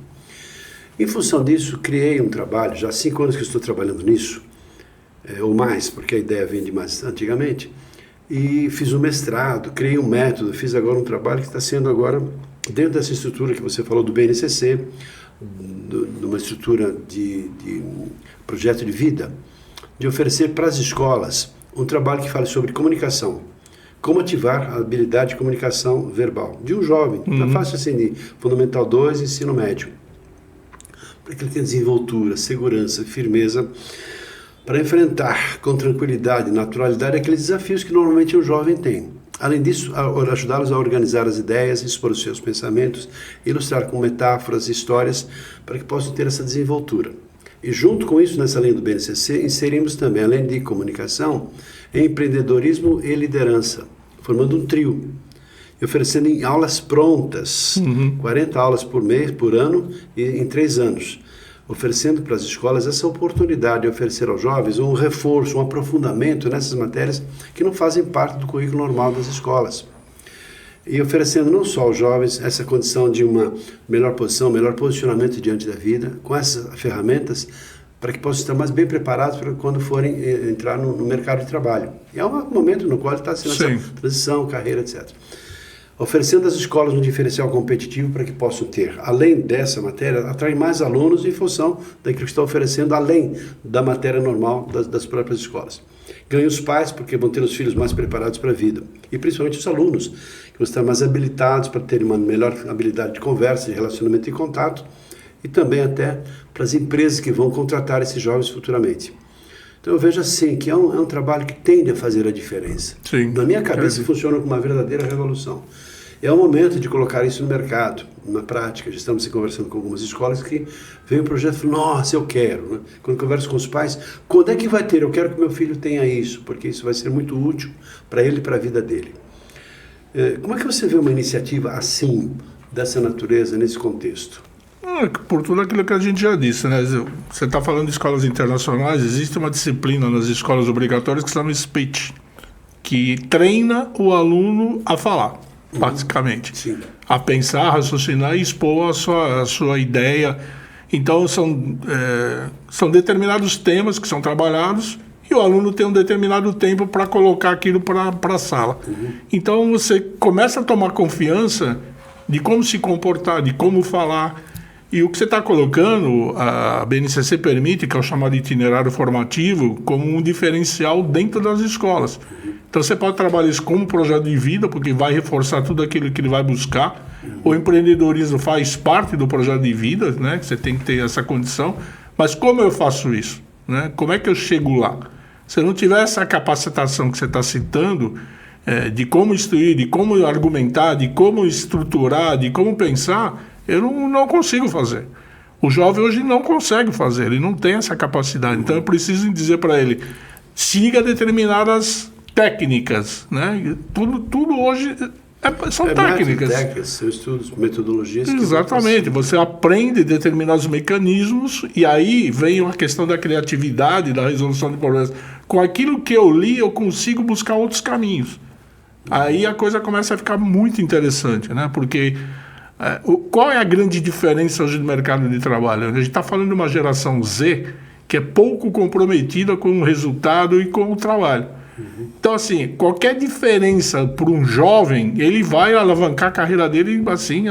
Em função disso, criei um trabalho, já há 5 anos que estou trabalhando nisso, ou mais, porque a ideia vem de mais antigamente, e fiz um mestrado, criei um método, fiz agora um trabalho que está sendo agora... dentro dessa estrutura que você falou do BNCC, de uma estrutura de projeto de vida, de oferecer para as escolas um trabalho que fale sobre comunicação, como ativar a habilidade de comunicação verbal de um jovem, na faixa assim de Fundamental 2, ensino médio, para que ele tenha desenvoltura, segurança, firmeza, para enfrentar com tranquilidade e naturalidade aqueles desafios que normalmente o jovem tem. Além disso, ajudá-los a organizar as ideias, expor os seus pensamentos, ilustrar com metáforas e histórias para que possam ter essa desenvoltura. E junto com isso, nessa linha do BNCC, inserimos também, além de comunicação, empreendedorismo e liderança, formando um trio, e oferecendo em aulas prontas, 40 aulas por mês, por ano, e em 3 anos. oferecendo para as escolas essa oportunidade de oferecer aos jovens um reforço, um aprofundamento nessas matérias que não fazem parte do currículo normal das escolas. E oferecendo não só aos jovens essa condição de uma melhor posição, melhor posicionamento diante da vida, com essas ferramentas, para que possam estar mais bem preparados para quando forem entrar no mercado de trabalho. E é um momento no qual está sendo essa transição, carreira, etc. Oferecendo às escolas um diferencial competitivo para que possam ter, além dessa matéria, atrair mais alunos em função daquilo que está oferecendo, além da matéria normal das próprias escolas. Ganha os pais, porque vão ter os filhos mais preparados para a vida. E principalmente os alunos, que vão estar mais habilitados para terem uma melhor habilidade de conversa, de relacionamento e contato, e também até para as empresas que vão contratar esses jovens futuramente. Então eu vejo assim, que é um trabalho que tende a fazer a diferença. Sim. Na minha cabeça funciona como uma verdadeira revolução. É o momento de colocar isso no mercado, na prática. Já estamos conversando com algumas escolas que vem o projeto e falam, nossa, eu quero. Né? Quando converso com os pais, quando é que vai ter? Eu quero que meu filho tenha isso, porque isso vai ser muito útil para ele e para a vida dele. Como é que você vê uma iniciativa assim, dessa natureza, nesse contexto? Por tudo aquilo que a gente já disse, né? Você está falando de escolas internacionais, existe uma disciplina nas escolas obrigatórias que se chama speech, que treina o aluno a falar. Basicamente, Sim. A pensar, raciocinar e expor a sua ideia. Então são determinados temas que são trabalhados e o aluno tem um determinado tempo para colocar aquilo para a sala. Então você começa a tomar confiança de como se comportar, de como falar. E o que você está colocando, a BNCC permite, que é o chamado itinerário formativo, como um diferencial dentro das escolas. Então você pode trabalhar isso como um projeto de vida, porque vai reforçar tudo aquilo que ele vai buscar. O empreendedorismo faz parte do projeto de vida, né? Você tem que ter essa condição. Mas como eu faço isso? Né? Como é que eu chego lá? Se eu não tiver essa capacitação que você está citando, de como instruir, de como argumentar, de como estruturar, de como pensar, eu não consigo fazer. O jovem hoje não consegue fazer, ele não tem essa capacidade. Então eu preciso dizer para ele, siga determinadas técnicas, né? Tudo hoje são técnicas. Técnicas, são estudos, metodologias. Exatamente, você aprende determinados mecanismos e aí vem a questão da criatividade, da resolução de problemas. Com aquilo que eu li, eu consigo buscar outros caminhos. Aí a coisa começa a ficar muito interessante, né? Porque qual é a grande diferença hoje no mercado de trabalho? A gente está falando de uma geração Z que é pouco comprometida com o resultado e com o trabalho. Então, assim, qualquer diferença para um jovem, ele vai alavancar a carreira dele, assim,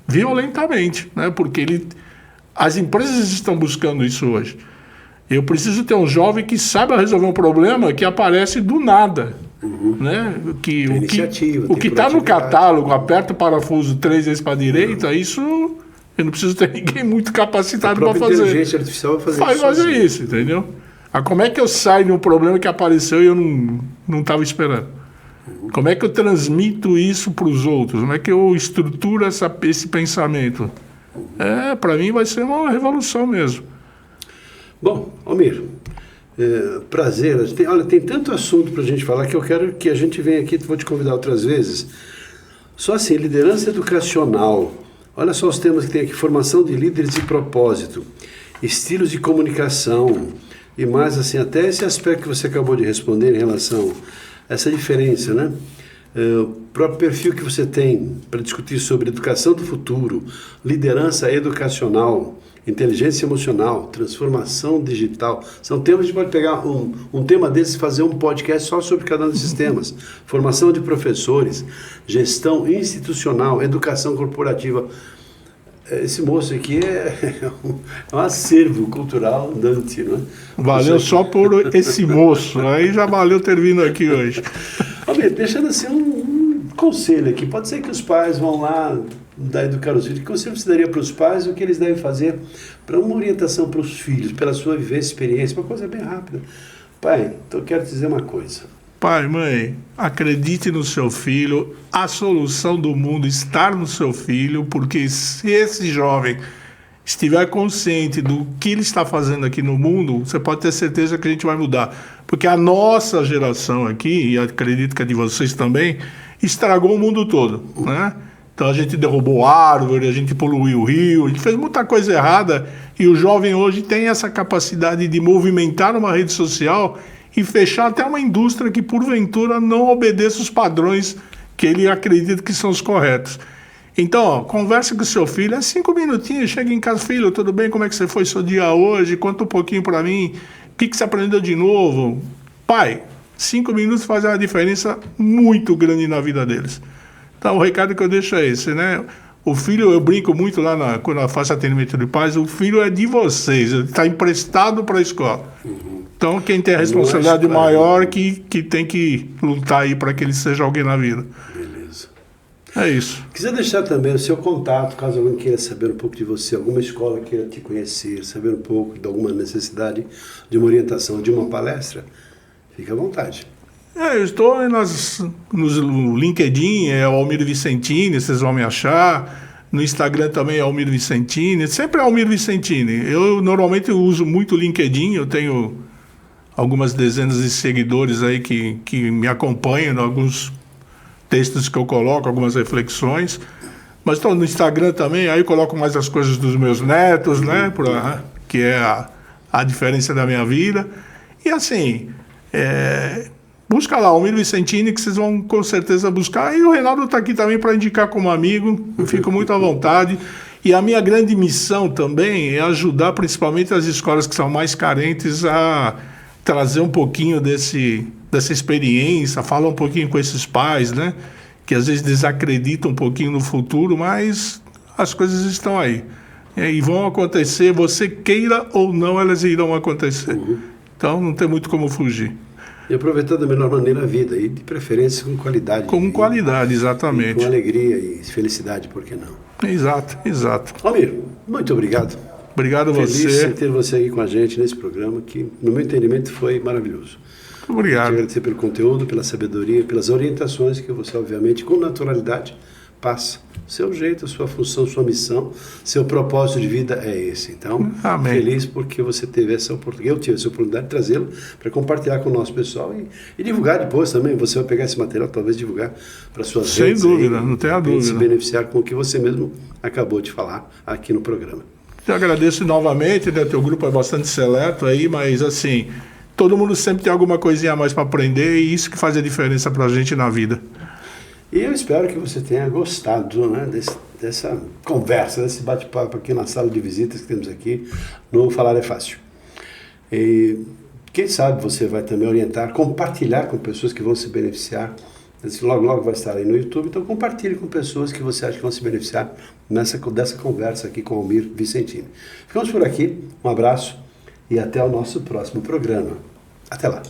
violentamente, né? Porque as empresas estão buscando isso hoje. Eu preciso ter um jovem que saiba resolver um problema que aparece do nada. Né? O que está no catálogo, aperta o parafuso 3 vezes para a direita, isso eu não preciso ter ninguém muito capacitado para fazer. A inteligência artificial vai fazer isso, entendeu? Como é que eu saio de um problema que apareceu e eu não estava esperando? Como é que eu transmito isso para os outros? Como é que eu estruturo esse pensamento? Para mim vai ser uma revolução mesmo. Bom, Almir, prazer. Tem tanto assunto para a gente falar que eu quero que a gente venha aqui, vou te convidar outras vezes. Só assim, liderança educacional. Olha só os temas que tem aqui: formação de líderes e propósito, estilos de comunicação e mais assim, até esse aspecto que você acabou de responder em relação a essa diferença, né? O próprio perfil que você tem para discutir sobre educação do futuro, liderança educacional, inteligência emocional, transformação digital. São temas que a gente pode pegar um tema desses e fazer um podcast só sobre cada um desses temas. Formação de professores, gestão institucional, educação corporativa. Esse moço aqui é um acervo cultural andante, não é? Valeu só por esse moço, aí já valeu ter vindo aqui hoje. Deixando assim um conselho aqui, pode ser que os pais vão lá educar os filhos. Que conselho você daria para os pais, o que eles devem fazer para uma orientação para os filhos, pela sua vivência, experiência, uma coisa bem rápida. Pai, então eu quero te dizer uma coisa. Pai, mãe, acredite no seu filho, a solução do mundo está no seu filho, porque se esse jovem estiver consciente do que ele está fazendo aqui no mundo, você pode ter certeza que a gente vai mudar. Porque a nossa geração aqui, e acredito que a de vocês também, estragou o mundo todo, né? Então a gente derrubou árvore, a gente poluiu o rio, a gente fez muita coisa errada e o jovem hoje tem essa capacidade de movimentar uma rede social e fechar até uma indústria que porventura não obedeça os padrões que ele acredita que são os corretos. Então, ó, conversa com o seu filho, é 5 minutinhos, chega em casa, filho, tudo bem, como é que você foi seu dia hoje? Conta um pouquinho para mim, o que você aprendeu de novo? Pai, 5 minutos fazem uma diferença muito grande na vida deles. Então, o recado que eu deixo é esse, né? O filho, eu brinco muito lá quando eu faço atendimento de pais, o filho é de vocês, ele está emprestado para a escola. Então, quem tem a responsabilidade maior que tem que lutar aí para que ele seja alguém na vida. Beleza. É isso. Quiser deixar também o seu contato, caso alguém queira saber um pouco de você, alguma escola queira te conhecer, saber um pouco de alguma necessidade de uma orientação, de uma palestra, fique à vontade. Eu estou no LinkedIn, é Almir Vicentini, vocês vão me achar. No Instagram também é Almir Vicentini, sempre é Almir Vicentini. Eu normalmente uso muito o LinkedIn, eu tenho algumas dezenas de seguidores aí que me acompanham, alguns textos que eu coloco, algumas reflexões. Mas estou no Instagram também, aí eu coloco mais as coisas dos meus netos, né? Que é a diferença da minha vida. E assim, busca lá, Almir Vicentini, que vocês vão com certeza buscar. E o Reinaldo está aqui também para indicar como amigo, eu fico muito à vontade. E a minha grande missão também é ajudar principalmente as escolas que são mais carentes a trazer um pouquinho dessa experiência, falar um pouquinho com esses pais, né? Que às vezes desacreditam um pouquinho no futuro, mas as coisas estão aí. E vão acontecer, você queira ou não, elas irão acontecer. Então não tem muito como fugir. E aproveitar da melhor maneira a vida, e de preferência com qualidade. Com qualidade, exatamente. Com alegria e felicidade, por que não? Exato. Almir, muito obrigado. Obrigado a você. Feliz em ter você aqui com a gente nesse programa, que no meu entendimento foi maravilhoso. Obrigado. Te agradecer pelo conteúdo, pela sabedoria, pelas orientações que você, obviamente, com naturalidade, passa. Seu jeito, sua função, sua missão, seu propósito de vida é esse. Então, amém. Feliz porque você teve essa oportunidade, eu tive essa oportunidade de trazê-lo para compartilhar com o nosso pessoal e divulgar depois também. Você vai pegar esse material, talvez divulgar para suas redes. Sem dúvida, não tenha dúvida. Se beneficiar com o que você mesmo acabou de falar aqui no programa. Eu agradeço novamente, né? Teu grupo é bastante seleto aí, mas assim, todo mundo sempre tem alguma coisinha a mais para aprender e isso que faz a diferença para a gente na vida. E eu espero que você tenha gostado, né, dessa conversa, desse bate-papo aqui na sala de visitas que temos aqui no Falar é Fácil. E quem sabe você vai também orientar, compartilhar com pessoas que vão se beneficiar. Logo vai estar aí no YouTube, então compartilhe com pessoas que você acha que vão se beneficiar dessa conversa aqui com o Almir Vicentini. Ficamos por aqui, um abraço e até o nosso próximo programa. Até lá.